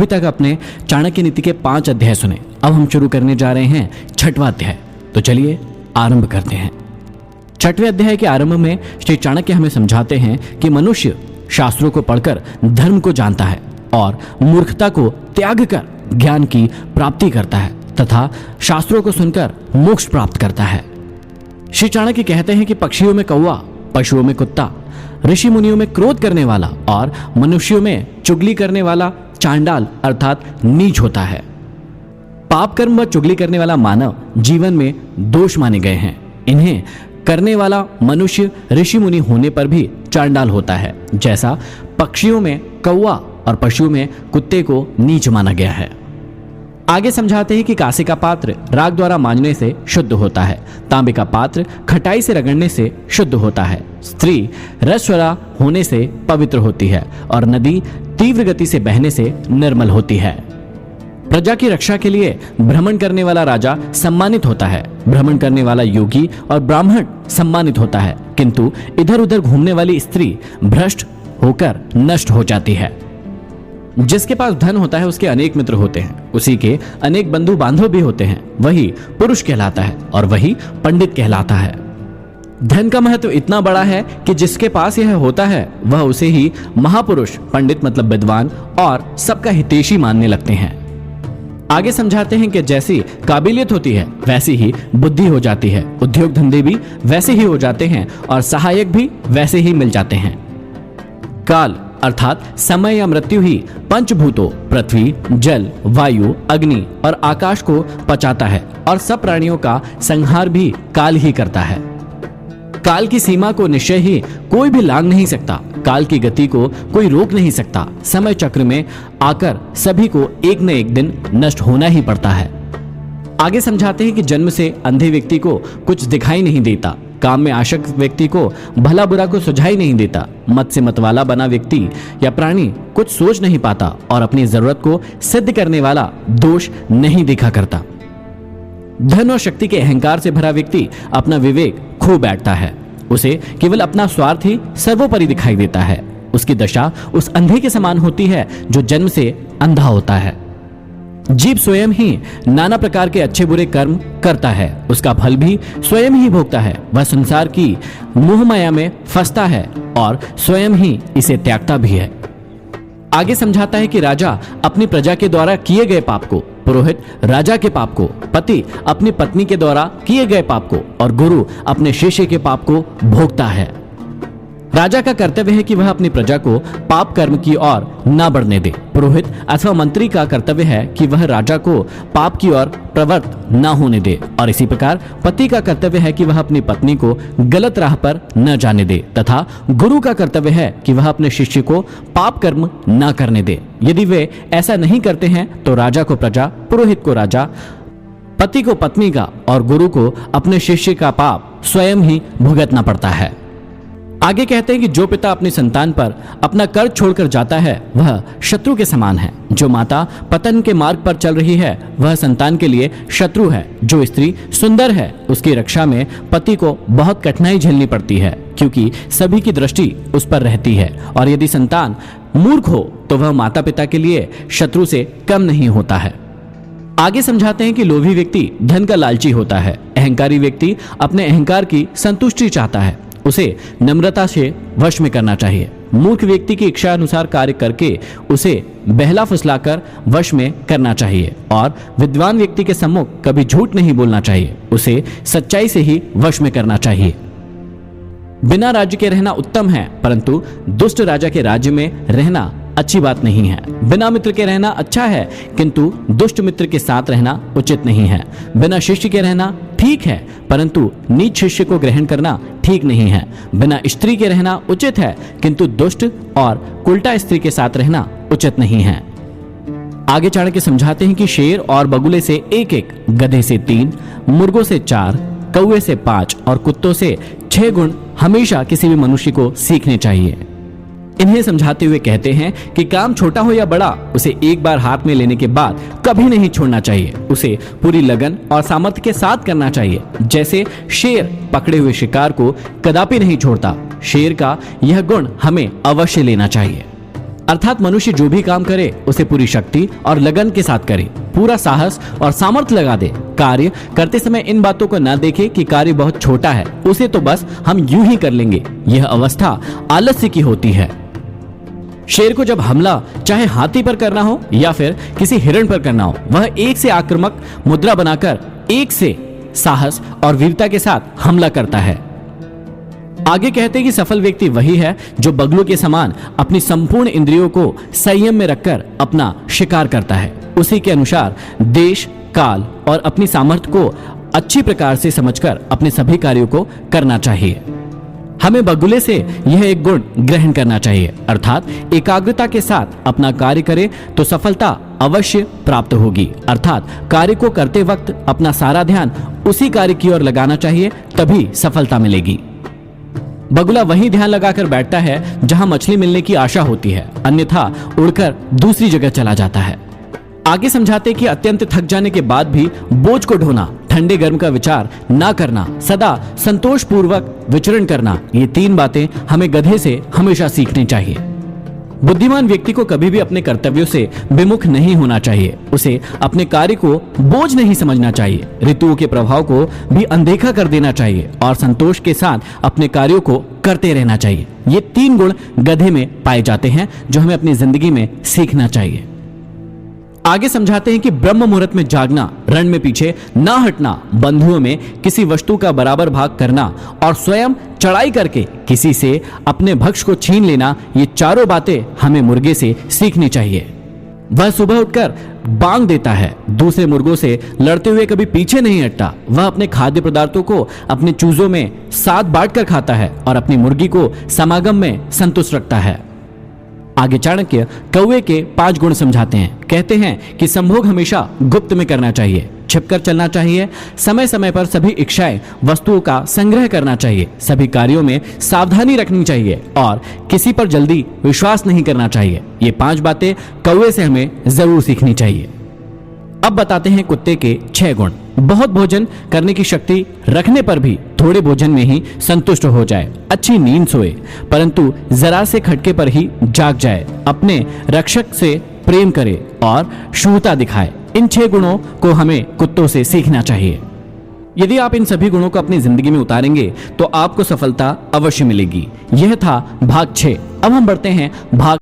अभी तक अपने चाणक्य नीति के 5 अध्याय सुने। अब हम शुरू करने जा रहे हैं 6वां अध्याय। तो चलिए आरंभ करते हैं। 6वें अध्याय के आरंभ में श्री चाणक्य हमें समझाते हैं कि मनुष्य शास्त्रों को पढ़कर धर्म को जानता है और मूर्खता को त्याग कर ज्ञान की प्राप्ति करता है तथा शास्त्रों को सुनकर मोक्ष प्राप्त करता है। श्री चाणक्य कहते हैं कि पक्षियों में कौवा, पशुओं में कुत्ता, ऋषि मुनियों में क्रोध करने वाला और मनुष्यों में चुगली करने वाला चांडाल अर्थात नीच होता है। पाप कर्म व चुगली करने वाला मानव जीवन में दोष माने गए हैं। इन्हें करने वाला मनुष्य ऋषि मुनि होने पर भी चांडाल होता है, जैसा पक्षियों में कौवा और पशुओं में कुत्ते को नीच माना गया है। आगे समझाते हैं कि कांसे का पात्र राग द्वारा मांजने से शुद्ध होता है, तांबे का पात्र खटाई से रगड़ने से शुद्ध होता है, स्त्री रसवरा होने से पवित्र होती है और नदी तीव्र गति से बहने से निर्मल होती है। प्रजा की रक्षा के लिए भ्रमण करने वाला राजा सम्मानित होता है, भ्रमण करने वाला योगी और ब्राह्मण सम्मानित होता है, किंतु इधर उधर घूमने वाली स्त्री भ्रष्ट होकर नष्ट हो जाती है। जिसके पास धन होता है उसके अनेक मित्र होते हैं, उसी के अनेक बंधु बांधव भी होते हैं, वही पुरुष कहलाता है और वही पंडित कहलाता है। धन का महत्व इतना बड़ा है कि जिसके पास यह होता है वह उसे ही महापुरुष, पंडित मतलब विद्वान और सबका हितैषी मानने लगते हैं। आगे समझाते हैं कि जैसी काबिलियत होती है वैसी ही बुद्धि हो जाती है, उद्योग धंधे भी वैसे ही हो जाते हैं और सहायक भी वैसे ही मिल जाते हैं। काल अर्थात समय या मृत्यु ही पंचभूतों पृथ्वी, जल, वायु, अग्नि और आकाश को पचाता है और सब प्राणियों का संहार भी काल ही करता है। काल की सीमा को निश्चय ही कोई भी लांघ नहीं सकता, काल की गति को कोई रोक नहीं सकता। समय चक्र में आकर सभी को एक न एक दिन नष्ट होना ही पड़ता है। आगे समझाते हैं कि जन्म से अंधे व्यक्ति को कुछ दिखाई नहीं देता, काम में आसक्त व्यक्ति को भला बुरा को सुझाई नहीं देता, मत से मतवाला बना व्यक्ति या प्राणी कुछ सोच नहीं पाता और अपनी जरूरत को सिद्ध करने वाला दोष नहीं दिखा करता। धन और शक्ति के अहंकार से भरा व्यक्ति अपना विवेक खो बैठता है, उसे केवल अपना स्वार्थ ही सर्वोपरि दिखाई देता है। उसकी दशा उस अंधे के समान होती है जो जन्म से अंधा होता है। जीव स्वयं ही नाना प्रकार के अच्छे बुरे कर्म करता है, उसका फल भी स्वयं ही भोगता है। वह संसार की मोहमाया में फंसता है और स्वयं ही इसे त्यागता भी है। आगे समझाता है कि राजा अपनी प्रजा के द्वारा किए गए पाप को, पुरोहित राजा के पाप को, पति अपनी पत्नी के द्वारा किए गए पाप को और गुरु अपने शिष्य के पाप को भोगता है। राजा का कर्तव्य है कि वह अपनी प्रजा को पाप कर्म की ओर न बढ़ने दे। पुरोहित अथवा मंत्री का कर्तव्य है कि वह राजा को पाप की ओर प्रवृत्त न होने दे और इसी प्रकार पति का कर्तव्य है कि वह अपनी पत्नी को गलत राह पर न जाने दे तथा गुरु का कर्तव्य है कि वह अपने शिष्य को पाप कर्म न करने दे। यदि वे ऐसा नहीं करते हैं तो राजा को प्रजा, पुरोहित को राजा, पति को पत्नी का और गुरु को अपने शिष्य का पाप स्वयं ही भुगतना पड़ता है। आगे कहते हैं कि जो पिता अपनी संतान पर अपना कर्ज छोड़कर जाता है वह शत्रु के समान है। जो माता पतन के मार्ग पर चल रही है वह संतान के लिए शत्रु है। जो स्त्री सुंदर है उसकी रक्षा में पति को बहुत कठिनाई झेलनी पड़ती है, क्योंकि सभी की दृष्टि उस पर रहती है और यदि संतान मूर्ख हो तो वह माता पिता के लिए शत्रु से कम नहीं होता है। आगे समझाते हैं कि लोभी व्यक्ति धन का लालची होता है, अहंकारी व्यक्ति अपने अहंकार की संतुष्टि चाहता है, उसे नम्रता से वश में करना चाहिए। मूर्ख व्यक्ति की इच्छा अनुसार कार्य करके उसे बहला फुसलाकर वश में करना चाहिए और विद्वान व्यक्ति के सम्मुख कभी झूठ नहीं बोलना चाहिए, उसे सच्चाई से ही वश में करना चाहिए। बिना राज्य के रहना उत्तम है, परंतु दुष्ट राजा के राज्य में रहना अच्छी बात नहीं है। बिना मित्र के रहना अच्छा है, किंतु दुष्ट मित्र के साथ रहना उचित नहीं है। बिना शिष्य के रहना ठीक है, परंतु नीच शिष्य को ग्रहण करना ठीक नहीं है। बिना स्त्री के रहना उचित है, किंतु दुष्ट और उल्टा स्त्री के साथ रहना उचित नहीं है। आगे चाणक्य समझाते हैं कि शेर और बगुले से 1-1, गधे से 3, मुर्गों से 4, कौवे से 5 और कुत्तों से 6 गुण हमेशा किसी भी मनुष्य को सीखने चाहिए। इन्हें समझाते हुए कहते हैं कि काम छोटा हो या बड़ा, उसे एक बार हाथ में लेने के बाद कभी नहीं छोड़ना चाहिए। उसे पूरी लगन और सामर्थ्य के साथ करना चाहिए। जैसे शेर पकड़े हुए शिकार को कदापि नहीं छोड़ता, शेर का यह गुण हमें अवश्य लेना चाहिए। अर्थात मनुष्य जो भी काम करे उसे पूरी शक्ति और लगन के साथ करे, पूरा साहस और सामर्थ्य लगा दे। कार्य करते समय इन बातों को न देखे कि कार्य बहुत छोटा है, उसे तो बस हम यूं ही कर लेंगे। यह अवस्था आलस्य की होती है। शेर को जब हमला चाहे हाथी पर करना हो या फिर किसी हिरण पर करना हो, वह एक से आक्रामक मुद्रा बनाकर एक से साहस और वीरता के साथ हमला करता है। आगे कहते हैं कि सफल व्यक्ति वही है जो बगलों के समान अपनी संपूर्ण इंद्रियों को संयम में रखकर अपना शिकार करता है। उसी के अनुसार देश, काल और अपनी सामर्थ्य को अच्छी प्रकार से समझकर अपने सभी कार्यों को करना चाहिए। हमें बगुले से यह एक गुण ग्रहण करना चाहिए, अर्थात एकाग्रता के साथ अपना कार्य करें तो सफलता अवश्य प्राप्त होगी। अर्थात कार्य को करते वक्त अपना सारा ध्यान उसी कार्य की ओर लगाना चाहिए, तभी सफलता मिलेगी। बगुला वहीं ध्यान लगाकर बैठता है जहां मछली मिलने की आशा होती है, अन्यथा उड़कर दूसरी जगह चला जाता है। आगे समझाते कि अत्यंत थक जाने के बाद भी बोझ को ढोना, ठंडे गर्म का विचार ना करना, सदा संतोष पूर्वक विचरण करना, ये 3 बातें हमें गधे से हमेशा सीखनी चाहिए। बुद्धिमान व्यक्ति को कभी भी अपने कर्तव्यों से विमुख नहीं होना चाहिए। उसे अपने कार्य को बोझ नहीं समझना चाहिए, ऋतुओं के प्रभाव को भी अनदेखा कर देना चाहिए और संतोष के साथ अपने कार्यों को करते रहना चाहिए। ये 3 गुण गधे में पाए जाते हैं जो हमें अपनी जिंदगी में सीखना चाहिए। आगे समझाते हैं कि ब्रह्म मुहूर्त में जागना, रण में पीछे ना हटना, बंधुओं में किसी वस्तु का बराबर भाग करना और स्वयं चढ़ाई करके किसी से अपने भक्ष को छीन लेना, ये चारों बातें हमें मुर्गे से सीखनी चाहिए। वह सुबह उठकर बांग देता है, दूसरे मुर्गों से लड़ते हुए कभी पीछे नहीं हटता। वह अपने खाद्य पदार्थों को अपने चूजों में साथ बांटकर खाता है और अपनी मुर्गी को समागम में संतुष्ट रखता है। आगे चाणक्य कौवे के 5 गुण समझाते हैं। कहते हैं कि संभोग हमेशा गुप्त में करना चाहिए, छिपकर चलना चाहिए, समय समय पर सभी इच्छाएं वस्तुओं का संग्रह करना चाहिए, सभी कार्यों में सावधानी रखनी चाहिए और किसी पर जल्दी विश्वास नहीं करना चाहिए। ये 5 बातें कौवे से हमें जरूर सीखनी चाहिए। अब बताते हैं कुत्ते के 6 गुण। बहुत भोजन करने की शक्ति रखने पर भी थोड़े भोजन में ही संतुष्ट हो जाए, अच्छी नींद सोए, परंतु जरा से खटके पर ही जाग जाए, अपने रक्षक से प्रेम करे और शुद्धता दिखाए। इन 6 गुणों को हमें कुत्तों से सीखना चाहिए। यदि आप इन सभी गुणों को अपनी जिंदगी में उतारेंगे तो आपको सफलता अवश्य मिलेगी। यह था भाग 6। अब हम बढ़ते हैं भाग